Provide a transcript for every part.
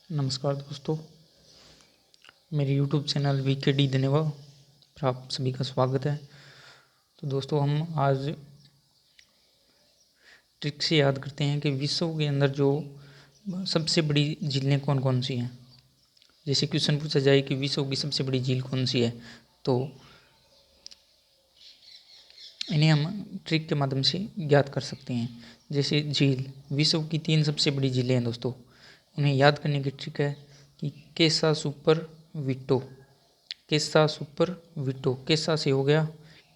नमस्कार दोस्तों, मेरे यूट्यूब चैनल वीकेडी धन्यवा पर आप सभी का स्वागत है। तो दोस्तों, हम आज ट्रिक से याद करते हैं कि विश्व के अंदर जो सबसे बड़ी झीलें कौन कौन सी हैं। जैसे क्वेश्चन पूछा जाए कि विश्व की सबसे बड़ी झील कौन सी है, तो इन्हें हम ट्रिक के माध्यम से ज्ञात कर सकते हैं। जैसे झील, विश्व की 3 सबसे बड़ी झीलें हैं दोस्तों। उन्हें याद करने की ट्रिक है कि केसा सुपर विटो। केसा सुपर विटो, केसा से हो गया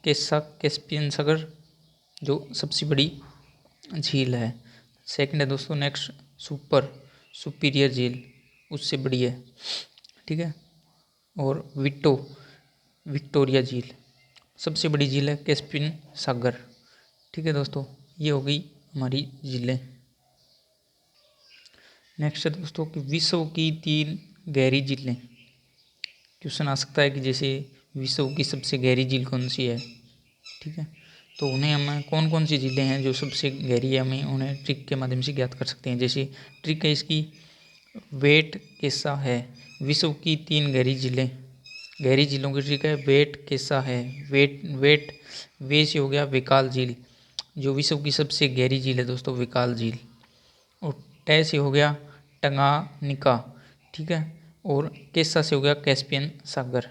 केसा कैस्पियन सागर जो सबसे बड़ी झील है। सेकंड है दोस्तों, नेक्स्ट सुपर सुपीरियर झील उससे बड़ी है, ठीक है। और विटो विक्टोरिया झील सबसे बड़ी झील है कैस्पियन सागर, ठीक है दोस्तों। ये हो गई हमारी झीलें। नेक्स्ट है दोस्तों कि विश्व की 3 गहरी झीलें। क्वेश्चन आ सकता है कि जैसे विश्व की सबसे गहरी झील कौन सी है, ठीक है। तो उन्हें हम कौन कौन सी झीलें हैं जो सबसे गहरी है, हमें उन्हें ट्रिक के माध्यम से ज्ञात कर सकते हैं। जैसे ट्रिक है इसकी, वेट कैसा है। विश्व की 3 गहरी झीलें, गहरी झीलों की ट्रिक है वेट कैसा है। वेट वे से हो गया विकाल झील जो विश्व की सबसे गहरी झील है दोस्तों, विकाल झील। और टे से हो गया टंगानिका, ठीक है। और कैसा से हो गया कैस्पियन सागर,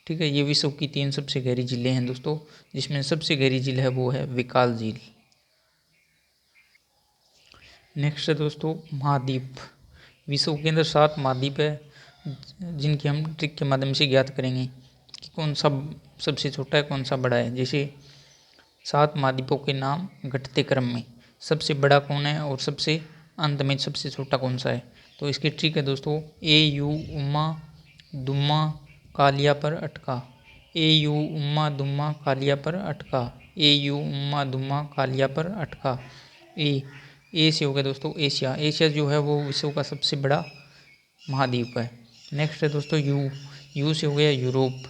ठीक है। ये विश्व की 3 सबसे गहरी झीलें हैं दोस्तों, जिसमें सबसे गहरी झील है वो है विकाल झील। नेक्स्ट है दोस्तों महाद्वीप। विश्व के अंदर 7 महाद्वीप है जिनकी हम ट्रिक के माध्यम से ज्ञात करेंगे कि कौन सा सबसे छोटा है, कौन सा बड़ा है। जैसे 7 महाद्वीपों के नाम घटते क्रम में, सबसे बड़ा कौन है और सबसे अंत में सबसे छोटा कौन सा है। तो इसकी ट्रिक है दोस्तों, ए यू उम्मा दुम्मा कालिया पर अटका। ए यू उम्मा दुम्मा कालिया पर अटका। ए यू उम्मा दुम्मा कालिया पर अटका। ए से हो गया दोस्तों एशिया। एशिया जो है वो विश्व का सबसे बड़ा महाद्वीप है। नेक्स्ट है दोस्तों यू से हो गया यूरोप।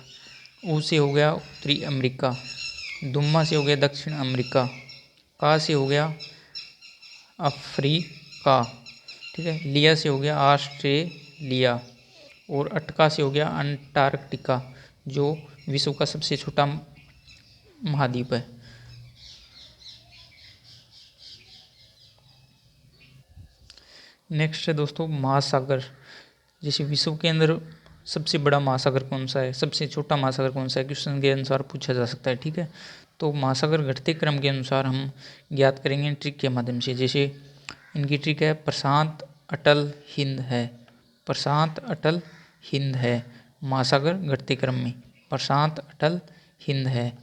ऊ से हो गया उत्तरी अमेरिका। दुम्मा से हो गया दक्षिण अमेरिका। का से हो गया अफ्रीका, ठीक है। लिया से हो गया ऑस्ट्रेलिया। और अटका से हो गया अंटार्कटिका जो विश्व का सबसे छोटा महाद्वीप है। नेक्स्ट है दोस्तों महासागर। जैसे विश्व के अंदर सबसे बड़ा महासागर कौन सा है, सबसे छोटा महासागर कौन सा है, क्वेश्चन के अनुसार पूछा जा सकता है, ठीक है। तो महासागर घटते क्रम के अनुसार हम ज्ञात करेंगे ट्रिक के माध्यम से। जैसे इनकी ट्रिक है प्रशांत अटल हिंद है। प्रशांत अटल हिंद है महासागर घटते क्रम में, प्रशांत अटल हिंद है।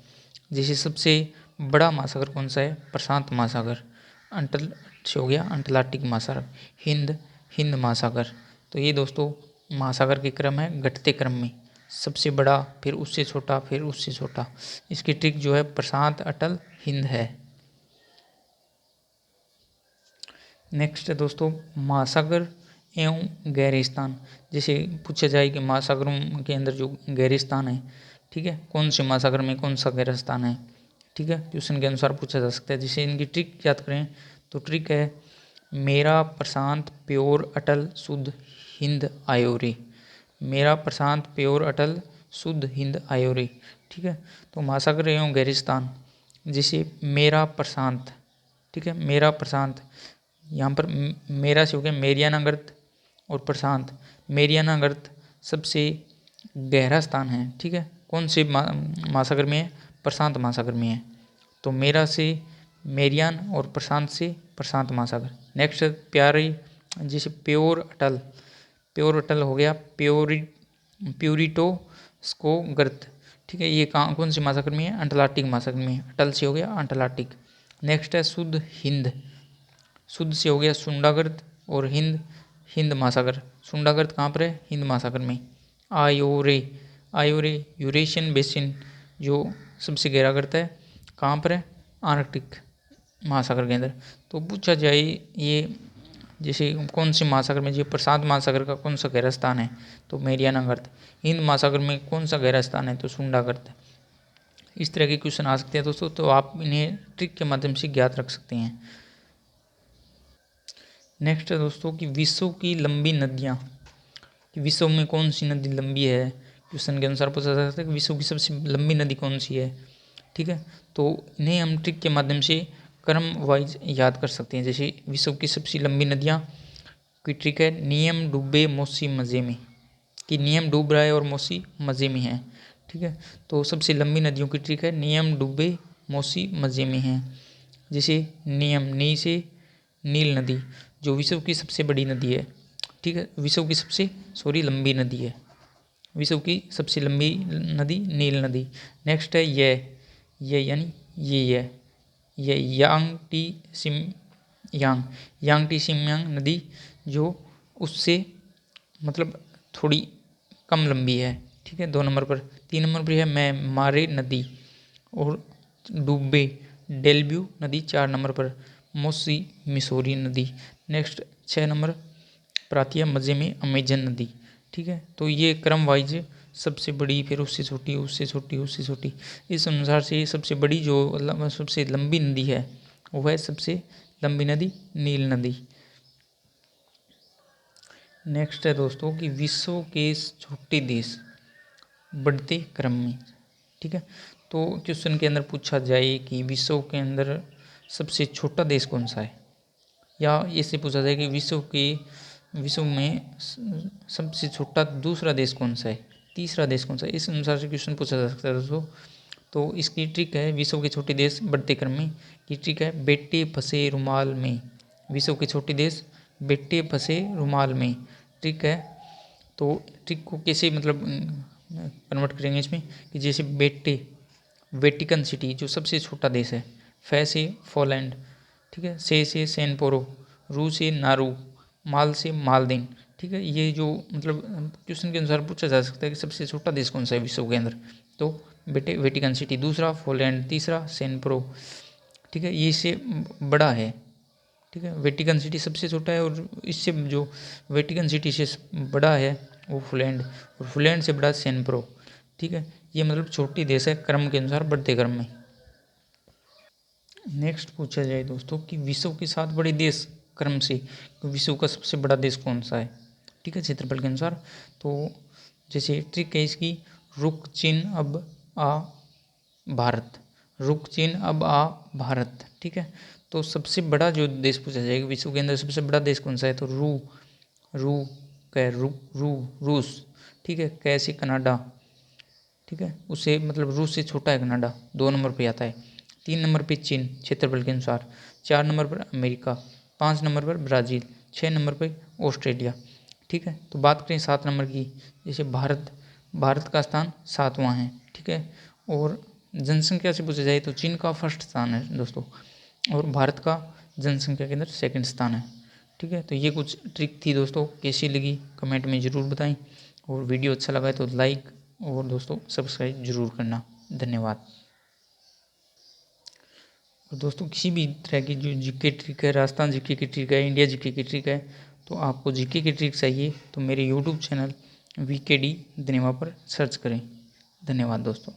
जैसे सबसे बड़ा महासागर कौन सा है, प्रशांत महासागर। अंटल से हो गया अंटलार्टिक महासागर। हिंद हिंद महासागर। तो ये दोस्तों महासागर के क्रम है घटते क्रम में, सबसे बड़ा फिर उससे छोटा फिर उससे छोटा। इसकी ट्रिक जो है प्रशांत अटल हिंद है। नेक्स्ट है दोस्तों महासागर एवं गहरे स्थान। जैसे पूछा जाए कि महासागरों के अंदर जो गहरे स्थान है, ठीक है, कौन से महासागर में कौन सा गहरा स्थान है, ठीक है, क्वेश्चन के अनुसार पूछा जा सकता है। जैसे इनकी ट्रिक याद करें तो ट्रिक है मेरा प्रशांत प्योर अटल शुद्ध हिंद आयो रे। मेरा प्रशांत प्योर अटल शुद्ध हिंद आयो रे, ठीक है। तो महासागर एवं गहरे स्थान, जैसे मेरा प्रशांत, ठीक है, मेरा प्रशांत। यहाँ पर मेरा से हो गया मेरियाना गर्त और प्रशांत। मेरियाना गर्त सबसे गहरा स्थान है, ठीक है। कौन से महासागर में है, प्रशांत महासागर में है। तो मेरा से मेरियान और प्रशांत से प्रशांत महासागर। नेक्स्ट प्यारी, जैसे प्योर अटल, प्योर अटल हो गया प्यूरिटो स्को गर्त, ठीक है। ये कहाँ कौन से महासागर में है, अंटार्कटिक महासागर में है। अटल से हो गया अंटार्कटिक। नेक्स्ट है शुद्ध हिंद, शुद्ध से हो गया सुंडागर्त और हिंद हिंद महासागर। सुंडागर्त कहाँ पर है, हिंद महासागर में। आयोरे, आयोरे यूरेशियन बेसिन जो सबसे गहरा करता है, कहाँ पर है, आर्कटिक महासागर के अंदर। तो पूछा जाए ये जैसे कौन से महासागर में, जो प्रशांत महासागर का कौन सा गहरा स्थान है, तो मेरियाना गर्त। हिंद महासागर में कौन सा गहरा स्थान है, तो सुंडागर्त। इस तरह के क्वेश्चन आ सकते हैं दोस्तों, तो आप इन्हें ट्रिक के माध्यम से ज्ञात रख सकते हैं। नेक्स्ट है दोस्तों कि विश्व की लंबी नदियाँ। कि विश्व में कौन सी नदी लंबी है, क्वेश्चन के अनुसार पूछा जा सकता है कि विश्व की सबसे लंबी नदी कौन सी है। ठीक है, तो इन्हें हम ट्रिक के माध्यम से क्रम वाइज याद कर सकते हैं। जैसे विश्व की सबसे लंबी नदियाँ की ट्रिक है नियम डूबे मौसी मज़े में, कि नियम डूब रहा है और मौसी मज़े में है। ठीक है, तो सबसे लंबी नदियों की ट्रिक है नियम डूबे मौसी मज़े में है। जैसे नियम नी से नील नदी जो विश्व की सबसे बड़ी नदी है। ठीक है, विश्व की सबसे लंबी नदी है, विश्व की सबसे लंबी नदी नील नदी। नेक्स्ट है ये यानी ये यांग टी सिम यांग टी सिमयांग नदी जो उससे मतलब थोड़ी कम लंबी है। ठीक है, 2 नंबर पर। 3 नंबर पर है मैं मारे नदी और डूबे डेल्ब्यू नदी 4 नंबर पर, मोसी मिसौरी नदी। नेक्स्ट 6 नंबर पर आती है मज़े में अमेजन नदी। ठीक है, तो ये क्रम वाइज सबसे बड़ी, फिर उससे छोटी, उससे छोटी, उससे छोटी, इस अनुसार से सबसे बड़ी जो सबसे लंबी नदी है वो है सबसे लंबी नदी नील नदी। नेक्स्ट है दोस्तों कि विश्व के छोटे देश बढ़ते क्रम में। ठीक है, तो क्वेश्चन के अंदर पूछा जाए कि विश्व के अंदर सबसे छोटा देश कौन सा है, या इससे पूछा जाए कि विश्व में सबसे छोटा दूसरा देश कौन सा है, तीसरा देश कौन सा है, इस अनुसार से क्वेश्चन पूछा जा सकता है दोस्तों। तो इसकी ट्रिक है विश्व के छोटे देश बढ़ते क्रम में की ट्रिक है बेटे फंसे रुमाल में। विश्व के छोटे देश बेटे फंसे रुमाल में ट्रिक है। तो ट्रिक को कैसे मतलब कन्वर्ट करेंगे इसमें कि जैसे वेटिकन सिटी जो सबसे छोटा देश है, फै से पोलैंड। ठीक है, से सेनपोरो, रू से नारू, माल से मालदीन। ठीक है, ये जो मतलब क्वेश्चन के अनुसार पूछा जा सकता है कि सबसे छोटा देश कौन सा है विश्व के अंदर, तो वेटिकन सिटी, दूसरा पोलैंड, तीसरा सेनपोरो। ठीक है, ये इससे बड़ा है। ठीक है, वेटिकन सिटी सबसे छोटा है और इससे जो वेटिकन सिटी से बड़ा है वो पोलैंड, और पोलैंड से बड़ा सेनपोरो। ठीक है, ये मतलब छोटी देश है क्रम के अनुसार बढ़ते क्रम में। नेक्स्ट पूछा जाए दोस्तों कि विश्व के 7 बड़े देश क्रम से विश्व का सबसे बड़ा देश कौन सा है। ठीक है, क्षेत्रफल के अनुसार। तो जैसे ट्रिक है इसकी रुक चीन अब आ भारत, रुक चीन अब आ भारत। ठीक है, तो सबसे बड़ा जो देश पूछा जाएगा विश्व के अंदर सबसे बड़ा देश कौन सा है, तो रूस। ठीक है, कैसे कनाडा। ठीक है, उसे मतलब रूस से छोटा है कनाडा, 2 नंबर पे आता है। 3 नंबर पे चीन क्षेत्रफल के अनुसार, 4 नंबर पर अमेरिका, 5 नंबर पर ब्राज़ील, 6 नंबर पर ऑस्ट्रेलिया। ठीक है, तो बात करें 7 नंबर की, जैसे भारत का स्थान 7वां है। ठीक है, और जनसंख्या से पूछा जाए तो चीन का फर्स्ट स्थान है दोस्तों, और भारत का जनसंख्या के अंदर सेकंड स्थान है। ठीक है, तो ये कुछ ट्रिक थी दोस्तों, कैसी लगी कमेंट में ज़रूर बताएं, और वीडियो अच्छा लगा है तो लाइक और दोस्तों सब्सक्राइब जरूर करना। धन्यवाद। और दोस्तों किसी भी तरह की जो जीके ट्रिक है, राजस्थान जीके की ट्रिक है, इंडिया जीके की ट्रिक है, तो आपको जीके की ट्रिक चाहिए तो मेरे यूट्यूब चैनल VKD धन्यवाद पर सर्च करें। धन्यवाद दोस्तों।